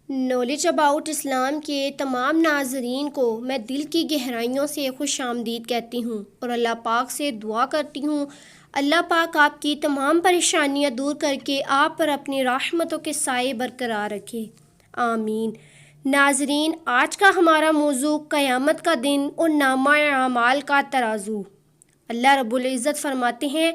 Knowledge about Islam کے تمام ناظرین کو میں دل کی گہرائیوں سے خوش آمدید کہتی ہوں اور اللہ پاک سے دعا کرتی ہوں اللہ پاک آپ کی تمام پریشانیاں دور کر کے آپ پر اپنی رحمتوں کے سائے برقرار رکھے، آمین۔ ناظرین، آج کا ہمارا موضوع قیامت کا دن اور نامہ اعمال کا ترازو۔ اللہ رب العزت فرماتے ہیں،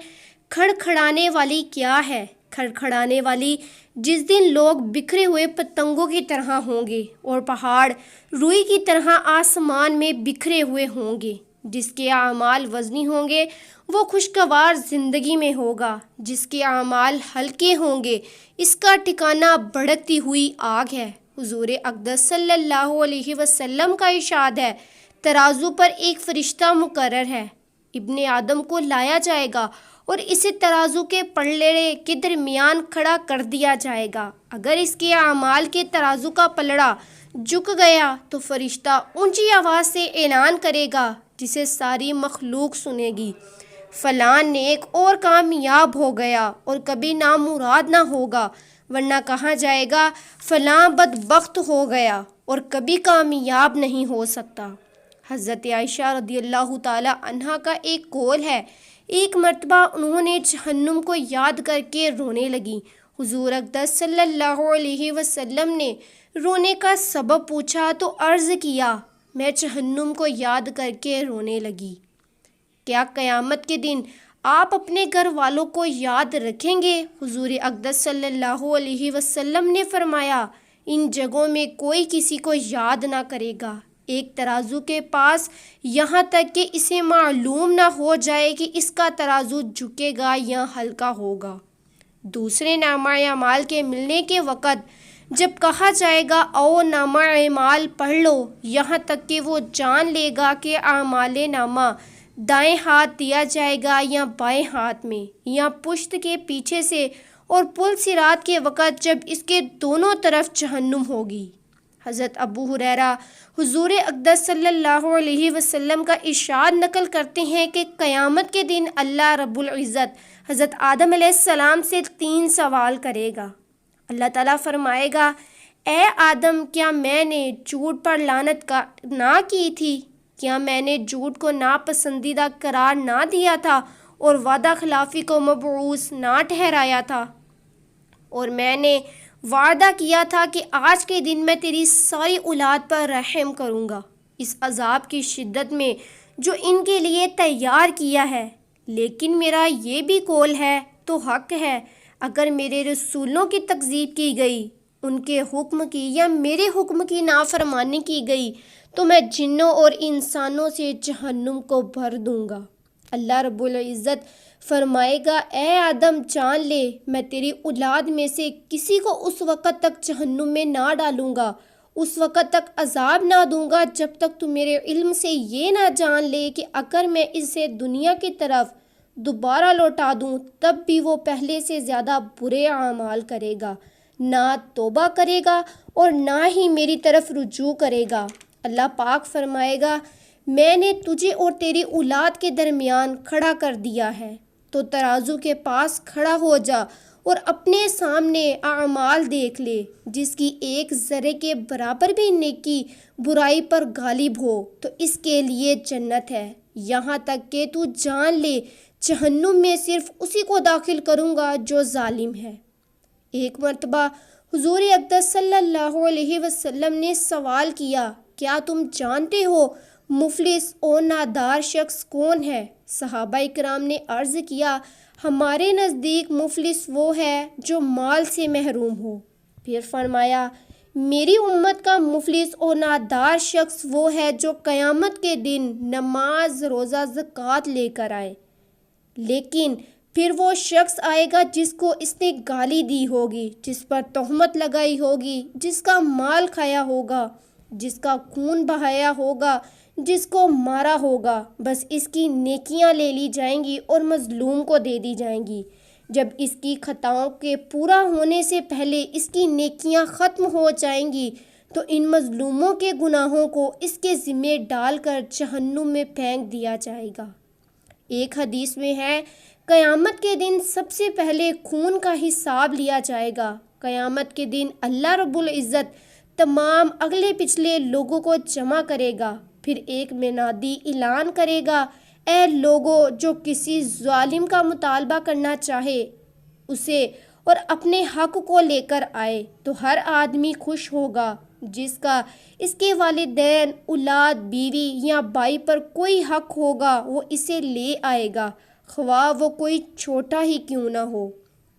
کھڑکھڑانے والی کیا ہے؟ کھڑکھڑانے والی جس دن لوگ بکھرے ہوئے پتنگوں کی طرح ہوں گے اور پہاڑ روئی کی طرح آسمان میں بکھرے ہوئے ہوں گے۔ جس کے اعمال وزنی ہوں گے وہ خوشگوار زندگی میں ہوگا، جس کے اعمال ہلکے ہوں گے اس کا ٹھکانہ بھڑکتی ہوئی آگ ہے۔ حضور اقدس صلی اللہ علیہ وسلم کا ارشاد ہے، ترازو پر ایک فرشتہ مقرر ہے، ابن آدم کو لایا جائے گا اور اسے ترازو کے پلڑے کے درمیان کھڑا کر دیا جائے گا۔ اگر اس کے اعمال کے ترازو کا پلڑا جھک گیا تو فرشتہ اونچی آواز سے اعلان کرے گا جسے ساری مخلوق سنے گی، فلاں نیک اور کامیاب ہو گیا اور کبھی نامراد نہ ہوگا، ورنہ کہا جائے گا فلاں بدبخت ہو گیا اور کبھی کامیاب نہیں ہو سکتا۔ حضرت عائشہ رضی اللہ تعالی عنہا کا ایک قول ہے، ایک مرتبہ انہوں نے جہنم کو یاد کر کے رونے لگیں۔ حضور اقدس صلی اللہ علیہ وسلم نے رونے کا سبب پوچھا تو عرض کیا، میں جہنم کو یاد کر کے رونے لگی۔ کیا قیامت کے دن آپ اپنے گھر والوں کو یاد رکھیں گے؟ حضور اقدس صلی اللہ علیہ وسلم نے فرمایا، ان جگہوں میں کوئی کسی کو یاد نہ کرے گا، ایک ترازو کے پاس یہاں تک کہ اسے معلوم نہ ہو جائے کہ اس کا ترازو جھکے گا یا ہلکا ہوگا۔ دوسرے نامہ اعمال کے ملنے کے وقت جب کہا جائے گا او نامہ اعمال پڑھ لو، یہاں تک کہ وہ جان لے گا کہ اعمال نامہ دائیں ہاتھ دیا جائے گا یا بائیں ہاتھ میں یا پشت کے پیچھے سے، اور پل صراط کے وقت جب اس کے دونوں طرف جہنم ہوگی۔ حضرت ابو ہریرہ حضور اقدس صلی اللہ علیہ وسلم کا ارشاد نقل کرتے ہیں کہ قیامت کے دن اللہ رب العزت حضرت آدم علیہ السلام سے 3 سوال کرے گا۔ اللہ تعالیٰ فرمائے گا، اے آدم، کیا میں نے جھوٹ پر لعنت نہ کی تھی؟ کیا میں نے جھوٹ کو ناپسندیدہ قرار نہ دیا تھا اور وعدہ خلافی کو مبعوث نہ ٹھہرایا تھا؟ اور میں نے وعدہ کیا تھا کہ آج کے دن میں تیری ساری اولاد پر رحم کروں گا، اس عذاب کی شدت میں جو ان کے لیے تیار کیا ہے۔ لیکن میرا یہ بھی قول ہے تو حق ہے، اگر میرے رسولوں کی تکذیب کی گئی، ان کے حکم کی یا میرے حکم کی نافرمانی کی گئی تو میں جنوں اور انسانوں سے جہنم کو بھر دوں گا۔ اللہ رب العزت فرمائے گا، اے آدم، جان لے میں تیری اولاد میں سے کسی کو اس وقت تک جہنم میں نہ ڈالوں گا، اس وقت تک عذاب نہ دوں گا جب تک تو میرے علم سے یہ نہ جان لے کہ اگر میں اسے دنیا کی طرف دوبارہ لوٹا دوں تب بھی وہ پہلے سے زیادہ برے اعمال کرے گا، نہ توبہ کرے گا اور نہ ہی میری طرف رجوع کرے گا۔ اللہ پاک فرمائے گا، میں نے تجھے اور تیری اولاد کے درمیان کھڑا کر دیا ہے، تو ترازو کے پاس کھڑا ہو جا اور اپنے سامنے اعمال دیکھ لے، جس کی ایک ذرے کے برابر بھی نیکی برائی پر غالب ہو تو اس کے لیے جنت ہے، یہاں تک کہ تو جان لے جہنم میں صرف اسی کو داخل کروں گا جو ظالم ہے۔ ایک مرتبہ حضور اقدس صلی اللہ علیہ وسلم نے سوال کیا، کیا تم جانتے ہو مفلس اور نادار شخص کون ہے؟ صحابہ اکرام نے عرض کیا، ہمارے نزدیک مفلس وہ ہے جو مال سے محروم ہو۔ پھر فرمایا، میری امت کا مفلس اور نادار شخص وہ ہے جو قیامت کے دن نماز، روزہ، زکوٰۃ لے کر آئے، لیکن پھر وہ شخص آئے گا جس کو اس نے گالی دی ہوگی، جس پر تہمت لگائی ہوگی، جس کا مال کھایا ہوگا، جس کا خون بہایا ہوگا، جس کو مارا ہوگا، بس اس کی نیکیاں لے لی جائیں گی اور مظلوم کو دے دی جائیں گی۔ جب اس کی خطاؤں کے پورا ہونے سے پہلے اس کی نیکیاں ختم ہو جائیں گی تو ان مظلوموں کے گناہوں کو اس کے ذمے ڈال کر جہنم میں پھینک دیا جائے گا۔ ایک حدیث میں ہے، قیامت کے دن سب سے پہلے خون کا حساب لیا جائے گا۔ قیامت کے دن اللہ رب العزت تمام اگلے پچھلے لوگوں کو جمع کرے گا، پھر ایک منادی اعلان کرے گا، اے لوگو جو کسی ظالم کا مطالبہ کرنا چاہے اسے اور اپنے حق کو لے کر آئے، تو ہر آدمی خوش ہوگا جس کا اس کے والدین، اولاد، بیوی یا بھائی پر کوئی حق ہوگا وہ اسے لے آئے گا، خواہ وہ کوئی چھوٹا ہی کیوں نہ ہو،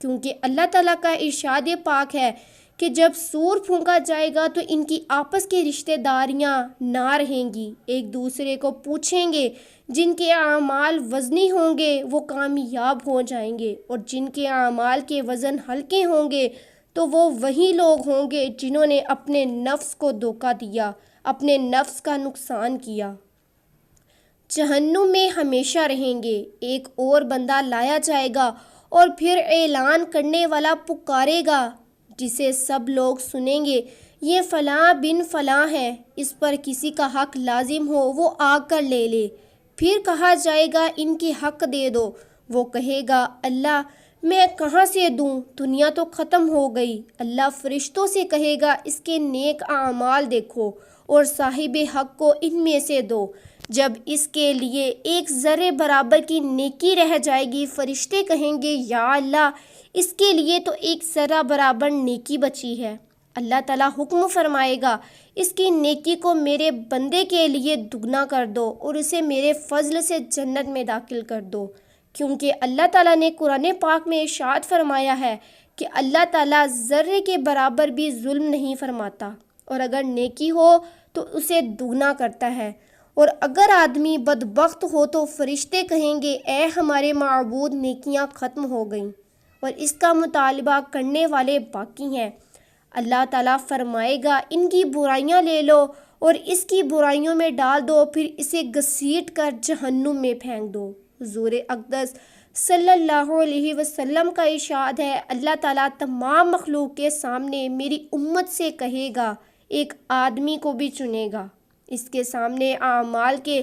کیونکہ اللہ تعالیٰ کا ارشاد پاک ہے کہ جب سور پھونکا جائے گا تو ان کی آپس کی رشتہ داریاں نہ رہیں گی، ایک دوسرے کو پوچھیں گے، جن کے اعمال وزنی ہوں گے وہ کامیاب ہو جائیں گے، اور جن کے اعمال کے وزن ہلکے ہوں گے تو وہ وہی لوگ ہوں گے جنہوں نے اپنے نفس کو دھوکہ دیا، اپنے نفس کا نقصان کیا، جہنم میں ہمیشہ رہیں گے۔ ایک اور بندہ لایا جائے گا اور پھر اعلان کرنے والا پکارے گا جسے سب لوگ سنیں گے، یہ فلاں بن فلاں ہے، اس پر کسی کا حق لازم ہو وہ آ کر لے لے۔ پھر کہا جائے گا ان کی حق دے دو، وہ کہے گا اللہ میں کہاں سے دوں، دنیا تو ختم ہو گئی۔ اللہ فرشتوں سے کہے گا اس کے نیک اعمال دیکھو اور صاحب حق کو ان میں سے دو۔ جب اس کے لیے ایک ذرے برابر کی نیکی رہ جائے گی، فرشتے کہیں گے یا اللہ اس کے لیے تو ایک ذرہ برابر نیکی بچی ہے۔ اللہ تعالیٰ حکم فرمائے گا اس کی نیکی کو میرے بندے کے لیے دگنا کر دو اور اسے میرے فضل سے جنت میں داخل کر دو، کیونکہ اللہ تعالیٰ نے قرآن پاک میں ارشاد فرمایا ہے کہ اللہ تعالیٰ ذرے کے برابر بھی ظلم نہیں فرماتا، اور اگر نیکی ہو تو اسے دگنا کرتا ہے، اور اگر آدمی بدبخت ہو تو فرشتے کہیں گے اے ہمارے معبود نیکیاں ختم ہو گئیں اور اس کا مطالبہ کرنے والے باقی ہیں۔ اللہ تعالیٰ فرمائے گا ان کی برائیاں لے لو اور اس کی برائیوں میں ڈال دو، پھر اسے گھسیٹ کر جہنم میں پھینک دو۔ حضور اقدس صلی اللہ علیہ وسلم کا ارشاد ہے اللہ تعالیٰ تمام مخلوق کے سامنے میری امت سے کہے گا، ایک آدمی کو بھی چنے گا، اس کے سامنے اعمال کے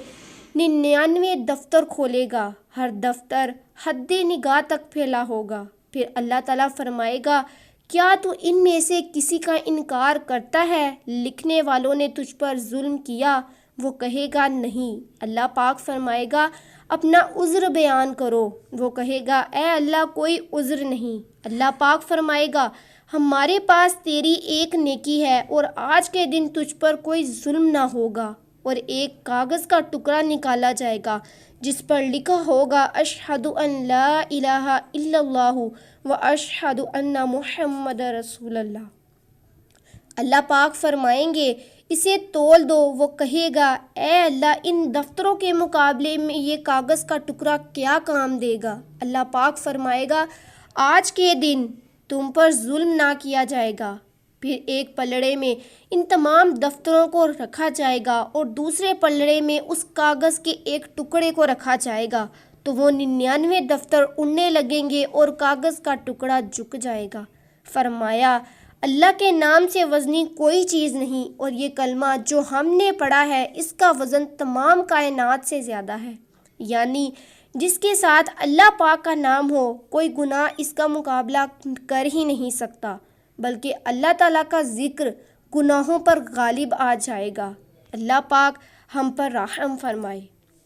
99 دفتر کھولے گا، ہر دفتر حد نگاہ تک پھیلا ہوگا۔ پھر اللہ تعالیٰ فرمائے گا کیا تو ان میں سے کسی کا انکار کرتا ہے؟ لکھنے والوں نے تجھ پر ظلم کیا؟ وہ کہے گا نہیں۔ اللہ پاک فرمائے گا اپنا عذر بیان کرو، وہ کہے گا اے اللہ کوئی عذر نہیں۔ اللہ پاک فرمائے گا ہمارے پاس تیری ایک نیکی ہے اور آج کے دن تجھ پر کوئی ظلم نہ ہوگا، اور ایک کاغذ کا ٹکڑا نکالا جائے گا جس پر لکھا ہوگا اشہد ان لا الہ الا اللہ و اشہد ان محمد رسول اللہ۔ اللہ پاک فرمائیں گے اسے تول دو، وہ کہے گا اے اللہ ان دفتروں کے مقابلے میں یہ کاغذ کا ٹکڑا کیا کام دے گا؟ اللہ پاک فرمائے گا آج کے دن تم پر ظلم نہ کیا جائے گا۔ پھر ایک پلڑے میں ان تمام دفتروں کو رکھا جائے گا اور دوسرے پلڑے میں اس کاغذ کے ایک ٹکڑے کو رکھا جائے گا، تو وہ 99 دفتر اڑنے لگیں گے اور کاغذ کا ٹکڑا جھک جائے گا۔ فرمایا اللہ کے نام سے وزنی کوئی چیز نہیں، اور یہ کلمہ جو ہم نے پڑھا ہے اس کا وزن تمام کائنات سے زیادہ ہے، یعنی جس کے ساتھ اللہ پاک کا نام ہو کوئی گناہ اس کا مقابلہ کر ہی نہیں سکتا، بلکہ اللہ تعالیٰ کا ذکر گناہوں پر غالب آ جائے گا۔ اللہ پاک ہم پر رحم فرمائے۔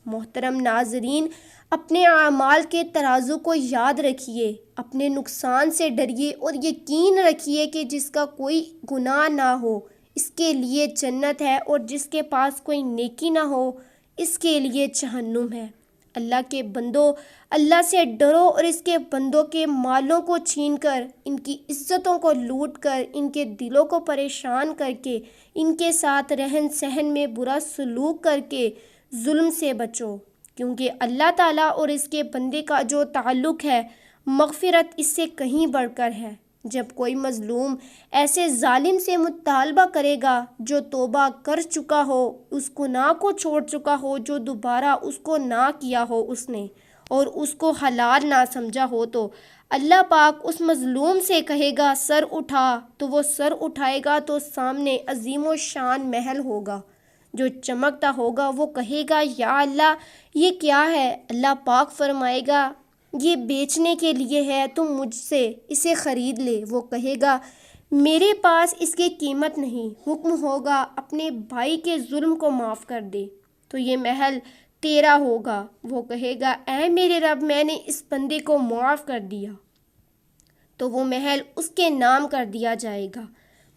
محترم ناظرین، اپنے اعمال کے ترازو کو یاد رکھیے، اپنے نقصان سے ڈریے اور یقین رکھیے کہ جس کا کوئی گناہ نہ ہو اس کے لیے جنت ہے، اور جس کے پاس کوئی نیکی نہ ہو اس کے لیے جہنم ہے۔ اللہ کے بندو، اللہ سے ڈرو اور اس کے بندوں کے مالوں کو چھین کر، ان کی عزتوں کو لوٹ کر، ان کے دلوں کو پریشان کر کے، ان کے ساتھ رہن سہن میں برا سلوک کر کے ظلم سے بچو، کیونکہ اللہ تعالیٰ اور اس کے بندے کا جو تعلق ہے مغفرت اس سے کہیں بڑھ کر ہے۔ جب کوئی مظلوم ایسے ظالم سے مطالبہ کرے گا جو توبہ کر چکا ہو، اس گناہ کو چھوڑ چکا ہو جو دوبارہ اس کو نہ کیا ہو اس نے، اور اس کو حلال نہ سمجھا ہو، تو اللہ پاک اس مظلوم سے کہے گا سر اٹھا، تو وہ سر اٹھائے گا تو سامنے عظیم و شان محل ہوگا جو چمکتا ہوگا۔ وہ کہے گا یا اللہ یہ کیا ہے؟ اللہ پاک فرمائے گا یہ بیچنے کے لیے ہے، تم مجھ سے اسے خرید لے۔ وہ کہے گا میرے پاس اس کی قیمت نہیں، حکم ہوگا اپنے بھائی کے ظلم کو معاف کر دے تو یہ محل تیرا ہوگا۔ وہ کہے گا اے میرے رب، میں نے اس بندے کو معاف کر دیا تو وہ محل اس کے نام کر دیا جائے گا۔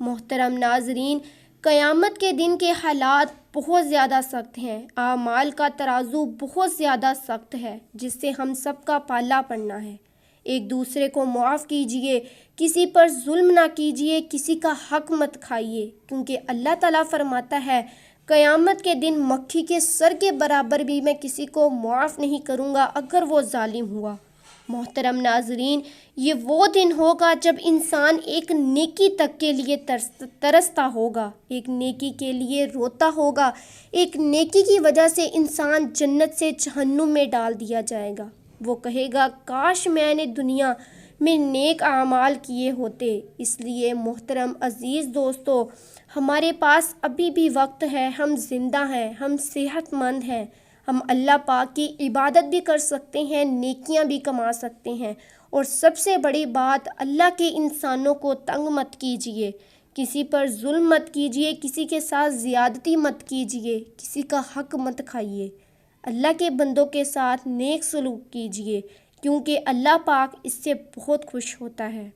محترم ناظرین، قیامت کے دن کے حالات بہت زیادہ سخت ہیں، اعمال کا ترازو بہت زیادہ سخت ہے جس سے ہم سب کا پالا پڑنا ہے۔ ایک دوسرے کو معاف کیجئے، کسی پر ظلم نہ کیجئے، کسی کا حق مت کھائیے، کیونکہ اللہ تعالیٰ فرماتا ہے قیامت کے دن مکھی کے سر کے برابر بھی میں کسی کو معاف نہیں کروں گا اگر وہ ظالم ہوا۔ محترم ناظرین، یہ وہ دن ہوگا جب انسان ایک نیکی تک کے لیے ترستا ہوگا، ایک نیکی کے لیے روتا ہوگا، ایک نیکی کی وجہ سے انسان جنت سے جہنم میں ڈال دیا جائے گا۔ وہ کہے گا کاش میں نے دنیا میں نیک اعمال کیے ہوتے۔ اس لیے محترم عزیز دوستو، ہمارے پاس ابھی بھی وقت ہے، ہم زندہ ہیں، ہم صحت مند ہیں، ہم اللہ پاک کی عبادت بھی کر سکتے ہیں، نیکیاں بھی کما سکتے ہیں، اور سب سے بڑی بات، اللہ کے انسانوں کو تنگ مت کیجئے، کسی پر ظلم مت کیجئے، کسی کے ساتھ زیادتی مت کیجئے، کسی کا حق مت کھائیے، اللہ کے بندوں کے ساتھ نیک سلوک کیجئے، کیونکہ اللہ پاک اس سے بہت خوش ہوتا ہے۔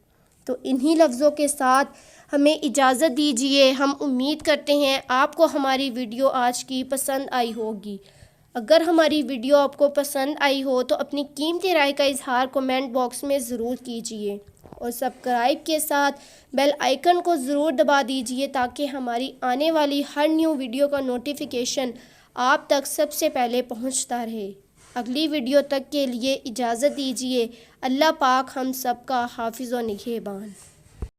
تو انہی لفظوں کے ساتھ ہمیں اجازت دیجئے۔ ہم امید کرتے ہیں آپ کو ہماری ویڈیو آج کی پسند آئی ہوگی۔ اگر ہماری ویڈیو آپ کو پسند آئی ہو تو اپنی قیمتی رائے کا اظہار کمنٹ باکس میں ضرور کیجئے، اور سبسکرائب کے ساتھ بیل آئیکن کو ضرور دبا دیجئے تاکہ ہماری آنے والی ہر نیو ویڈیو کا نوٹیفیکیشن آپ تک سب سے پہلے پہنچتا رہے۔ اگلی ویڈیو تک کے لیے اجازت دیجئے۔ اللہ پاک ہم سب کا حافظ و نگہبان۔